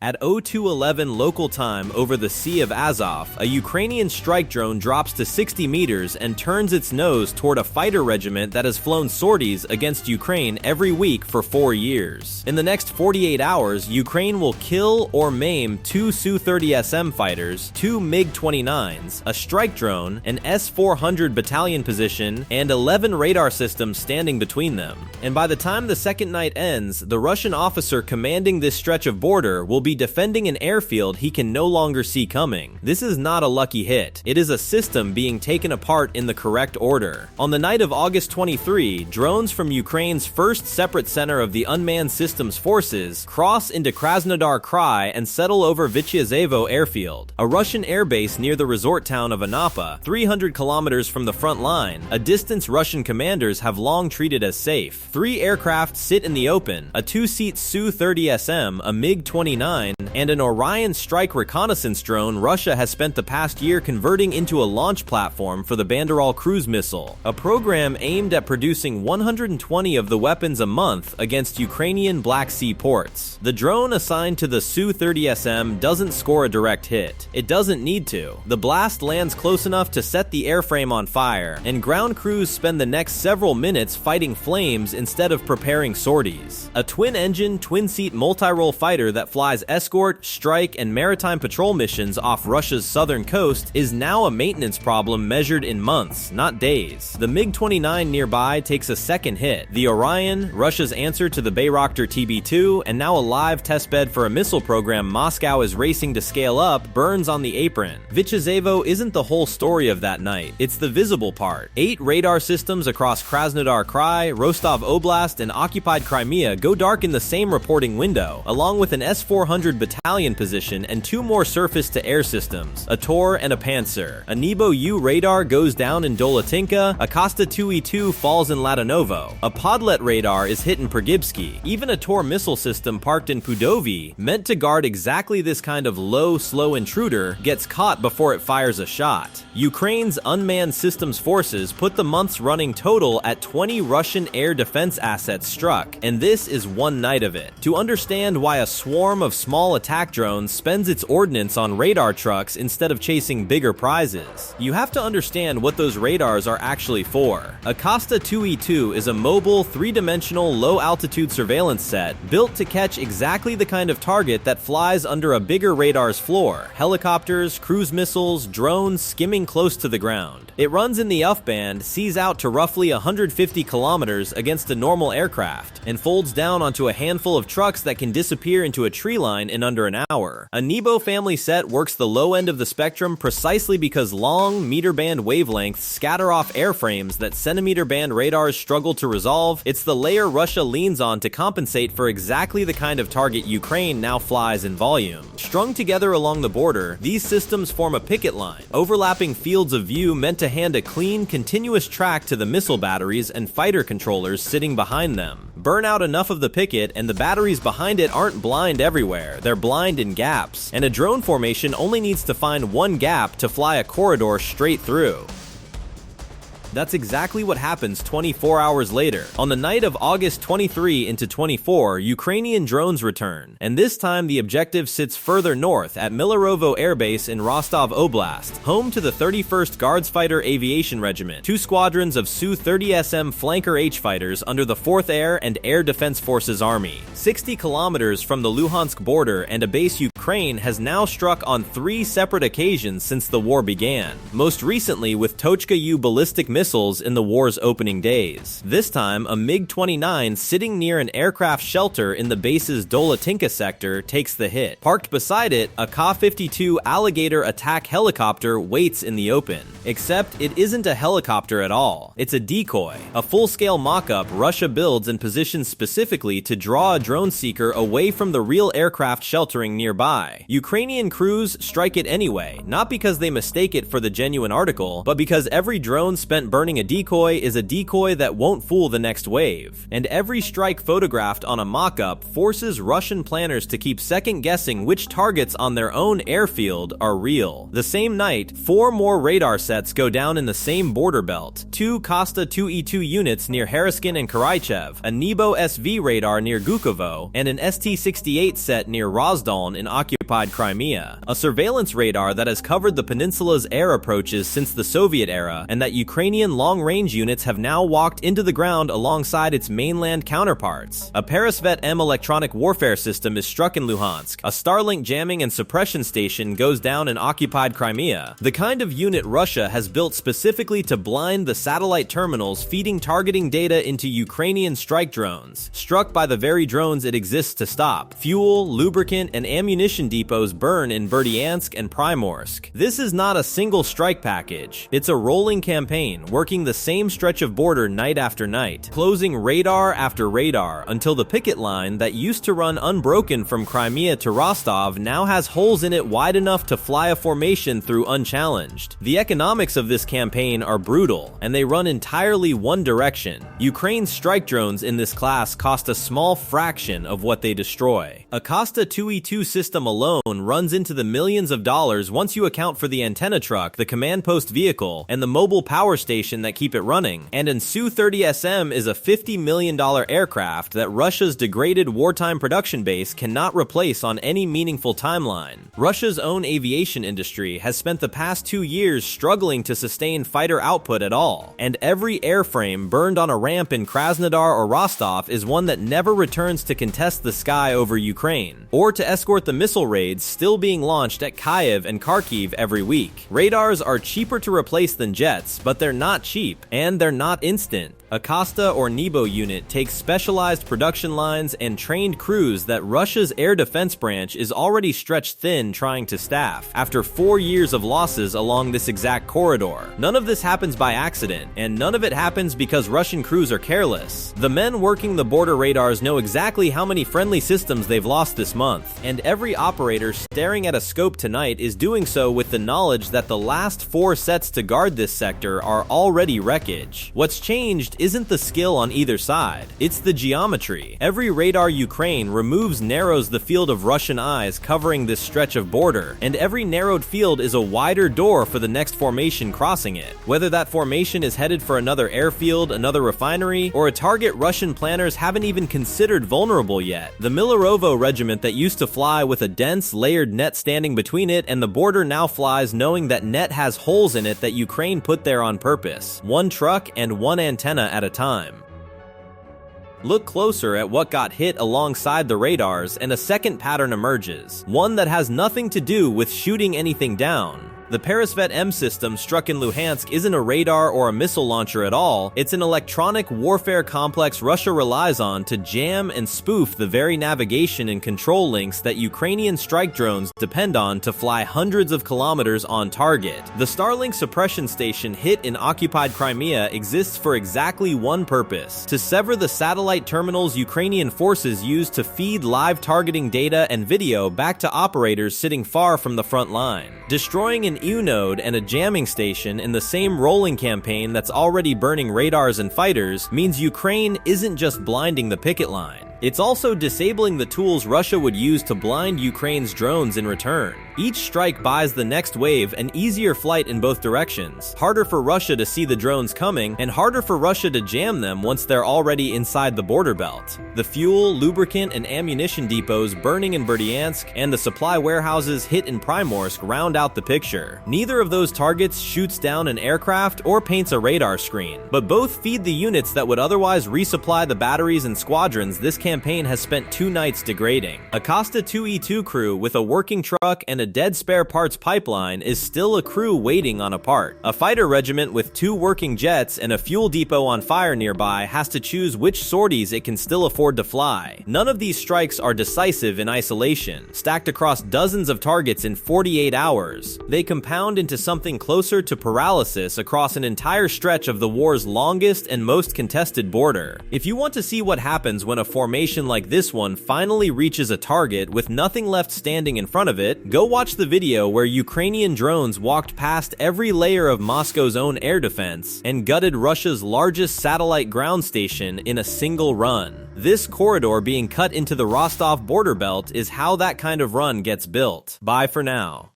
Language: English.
At 0211 local time over the Sea of Azov, a Ukrainian strike drone drops to 60 meters and turns its nose toward a fighter regiment that has flown sorties against Ukraine every week for 4 years. In the next 48 hours, Ukraine will kill or maim 2 Su-30SM fighters, 2 MiG-29s, a strike drone, an S-400 battalion position, and 11 radar systems standing between them. And by the time the second night ends, the Russian officer commanding this stretch of border will be defending an airfield he can no longer see coming. This is not a lucky hit. It is a system being taken apart in the correct order. On the night of August 23, drones from Ukraine's first separate center of the unmanned systems forces cross into Krasnodar Krai and settle over Vityazevo Airfield, a Russian airbase near the resort town of Anapa, 300 kilometers from the front line, a distance Russian commanders have long treated as safe. 3 aircraft sit in the open, a 2-seat Su-30SM, a MiG-29, and an Orion strike reconnaissance drone Russia has spent the past year converting into a launch platform for the Banderol cruise missile, a program aimed at producing 120 of the weapons a month against Ukrainian Black Sea ports. The drone assigned to the Su-30SM doesn't score a direct hit. It doesn't need to. The blast lands close enough to set the airframe on fire, and ground crews spend the next several minutes fighting flames instead of preparing sorties. A twin-engine, twin-seat multi-role fighter that flies escort, strike, and maritime patrol missions off Russia's southern coast is now a maintenance problem measured in months, not days. The MiG-29 nearby takes a second hit. The Orion, Russia's answer to the Bayraktar TB2, and now a live testbed for a missile program Moscow is racing to scale up, burns on the apron. Vityazevo isn't the whole story of that night. It's the visible part. 8 radar systems across Krasnodar Krai, Rostov Oblast, and occupied Crimea go dark in the same reporting window, along with an S-400 battalion position and 2 more surface-to-air systems, a Tor and a Pantsir. A Nebo-U radar goes down in Dolotinka, a Kosta 2E2 falls in Latinovo, a Podlet radar is hit in Pergibsky. Even a Tor missile system parked in Pudovi, meant to guard exactly this kind of low, slow intruder, gets caught before it fires a shot. Ukraine's unmanned systems forces put the month's running total at 20 Russian air defense assets struck, and this is one night of it. To understand why a swarm of small attack drones spends its ordnance on radar trucks instead of chasing bigger prizes, you have to understand what those radars are actually for. A Kosta 2E2 is a mobile, 3-dimensional, low-altitude surveillance set built to catch exactly the kind of target that flies under a bigger radar's floor: helicopters, cruise missiles, drones skimming close to the ground. It runs in the UF band, sees out to roughly 150 kilometers against a normal aircraft, and folds down onto a handful of trucks that can disappear into a tree line in under an hour. A Nebo family set works the low end of the spectrum precisely because long, meter-band wavelengths scatter off airframes that centimeter-band radars struggle to resolve. It's the layer Russia leans on to compensate for exactly the kind of target Ukraine now flies in volume. Strung together along the border, these systems form a picket line, overlapping fields of view meant to hand a clean, continuous track to the missile batteries and fighter controllers sitting behind them. Burn out enough of the picket and the batteries behind it aren't blind everywhere, they're blind in gaps, and a drone formation only needs to find one gap to fly a corridor straight through. That's exactly what happens 24 hours later. On the night of August 23 into 24, Ukrainian drones return, and this time the objective sits further north at Millerovo Airbase in Rostov Oblast, home to the 31st Guards Fighter Aviation Regiment, 2 squadrons of Su-30SM flanker H fighters under the 4th Air and Air Defense Forces Army. 60 kilometers from the Luhansk border and a base Ukraine has now struck on 3 separate occasions since the war began, most recently with Tochka-U ballistic missiles in the war's opening days. This time, a MiG-29 sitting near an aircraft shelter in the base's Dolotinka sector takes the hit. Parked beside it, a Ka-52 Alligator attack helicopter waits in the open. Except it isn't a helicopter at all. It's a Decoy, a full-scale mock-up Russia builds and positions specifically to draw a drone seeker away from the real aircraft sheltering nearby. Ukrainian crews strike it anyway, not because they mistake it for the genuine article, but because every drone spent burning a decoy is a decoy that won't fool the next wave, and every strike photographed on a mock-up forces Russian planners to keep second-guessing which targets on their own airfield are real. The same night, 4 more radar sets go down in the same border belt: 2 Kosta 2E2 units near Haraskin and Karaichev, a Nebo-SV radar near Gukovo, and an ST-68 set near Rozdoln in occupied Crimea, a surveillance radar that has covered the peninsula's air approaches since the Soviet era, and that Ukrainian long-range units have now walked into the ground alongside its mainland counterparts. A Peresvet-M electronic warfare system is struck in Luhansk. A Starlink jamming and suppression station goes down in occupied Crimea, the kind of unit Russia has built specifically to blind the satellite terminals feeding targeting data into Ukrainian strike drones, struck by the very drones it exists to stop. Fuel, lubricant, and ammunition depots burn in Berdiansk and Primorsk. This is not a single strike package. It's a rolling campaign, working the same stretch of border night after night, closing radar after radar until the picket line that used to run unbroken from Crimea to Rostov now has holes in it wide enough to fly a formation through unchallenged. The economics of this campaign are brutal, and they run entirely one direction. Ukraine's strike drones in this class cost a small fraction of what they destroy. A Kosta 2E2 system alone runs into the millions of dollars once you account for the antenna truck, the command post vehicle, and the mobile power station that keep it running. And an Su-30SM is a $50 million aircraft that Russia's degraded wartime production base cannot replace on any meaningful timeline. Russia's own aviation industry has spent the past 2 years struggling to sustain fighter output at all, and every airframe burned on a ramp in Krasnodar or Rostov is one that never returns to contest the sky over Ukraine, or to escort the missile raids still being launched at Kyiv and Kharkiv every week. Radars are cheaper to replace than jets, but they're not cheap, and they're not instant. A Kosta or Nebo unit takes specialized production lines and trained crews that Russia's air defense branch is already stretched thin trying to staff, after 4 years of losses along this exact corridor. None of this happens by accident, and none of it happens because Russian crews are careless. The men working the border radars know exactly how many friendly systems they've lost this month, and every operator staring at a scope tonight is doing so with the knowledge that the last 4 sets to guard this sector are already wreckage. What's changed isn't the skill on either side, it's the geometry. Every radar Ukraine removes narrows the field of Russian eyes covering this stretch of border, and every narrowed field is a wider door for the next formation crossing it. Whether that formation is headed for another airfield, another refinery, or a target Russian planners haven't even considered vulnerable yet. The Millerovo regiment that used to fly with a dense, layered net standing between it and the border now flies knowing that net has holes in it that Ukraine put there on purpose. 1 truck and 1 antenna at a time. Look closer at what got hit alongside the radars and a second pattern emerges, one that has nothing to do with shooting anything down. The Peresvet-M system struck in Luhansk isn't a radar or a missile launcher at all, it's an electronic warfare complex Russia relies on to jam and spoof the very navigation and control links that Ukrainian strike drones depend on to fly hundreds of kilometers on target. The Starlink suppression station hit in occupied Crimea exists for exactly one purpose: to sever the satellite terminals Ukrainian forces use to feed live targeting data and video back to operators sitting far from the front line. Destroying an EU node and a jamming station in the same rolling campaign that's already burning radars and fighters means Ukraine isn't just blinding the picket line. It's also disabling the tools Russia would use to blind Ukraine's drones in return. Each strike buys the next wave an easier flight in both directions, harder for Russia to see the drones coming, and harder for Russia to jam them once they're already inside the border belt. The fuel, lubricant, and ammunition depots burning in Berdiansk and the supply warehouses hit in Primorsk round out the picture. Neither of those targets shoots down an aircraft or paints a radar screen, but both feed the units that would otherwise resupply the batteries and squadrons this campaign has spent 2 nights degrading. A Kosta 2E2 crew with a working truck and a dead spare parts pipeline is still a crew waiting on a part. A fighter regiment with 2 working jets and a fuel depot on fire nearby has to choose which sorties it can still afford to fly. None of these strikes are decisive in isolation, stacked across dozens of targets in 48 hours. They compound into something closer to paralysis across an entire stretch of the war's longest and most contested border. If you want to see what happens when a formation formation like this one finally reaches a target with nothing left standing in front of it, go watch the video where Ukrainian drones walked past every layer of Moscow's own air defense and gutted Russia's largest satellite ground station in a single run. This corridor being cut into the Rostov border belt is how that kind of run gets built. Bye for now.